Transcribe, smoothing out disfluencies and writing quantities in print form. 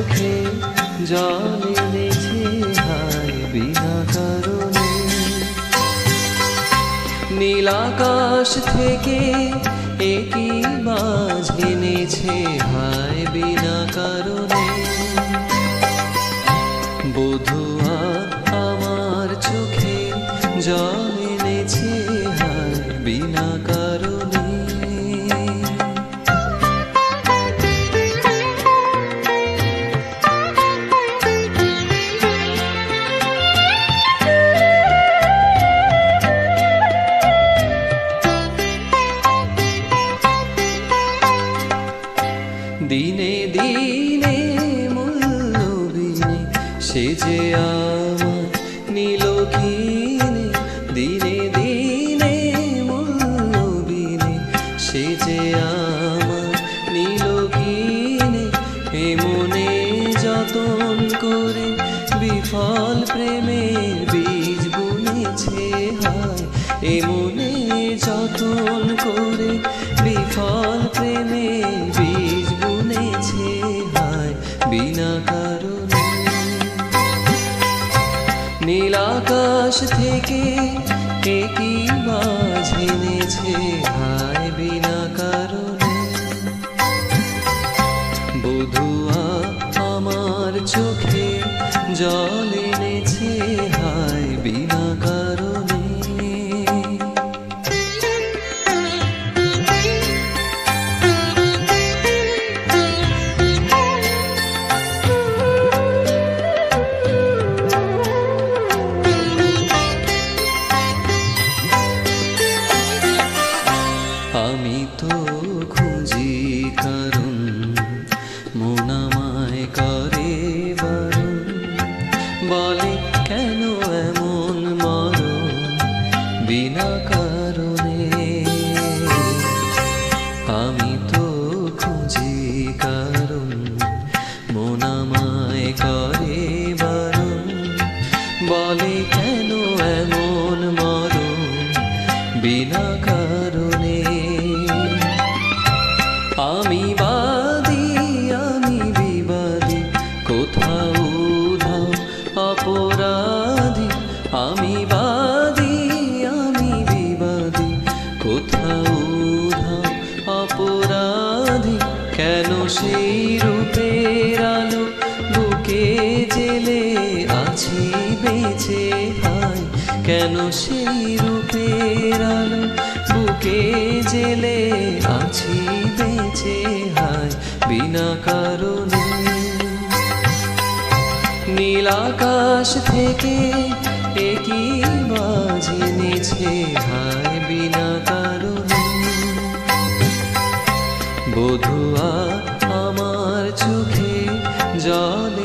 চোখে জল এনেছে হায় বিনা কারণে। নীল আকাশ থেকে একই মাঝ এনেছে হায় বিনা কারণে। বধুয়া আমার চোখে জল এনেছে হায় বিনা কারণে। দিনে দিনে মূল্যবিনে সে যে আমার নীল কিনে। দিনে দিনে মূল্যবিনে সে যে আমার নীল কিনে। এ মনে যতন করে বিফল প্রেমের বীজ বুনেছে হায়। এ মনে যতন করে বিফল প্রেমের বীজ বুনেছে হায় বিনা কারণে। নীল আকাশ থেকে একই মাঝ এনেছে হায় বিনা কারণে। বধুয়া আমার চোখে জল এনেছে হায় বিনা কারণে। আমি তো খুঁজি কারণ মন আমায় করে বারণ। বলে কেন এমন মরণ বিনা কারণে। আমি তো খুঁজি কারণ মন আমায় করে বারণ। বলে কেন এমন মরণ বিনা কারণে। আমি বাদী আমি বিবাদী কোথাও উধাও অপরাধী। আমি বাদী আমি বিবাদী কোথাও উধাও অপরাধী। কেন সেই রূপের আলো বুকে জেলে আছি বেঁচে হায়। কেন সেই রূপের আলো বুকে জেলে আছি বেঁচে হায় বিনা কারণে। নীল আকাশ থেকে একই মাঝ এনেছে হায় বিনা কারণে। বধুয়া আমার চোখে জল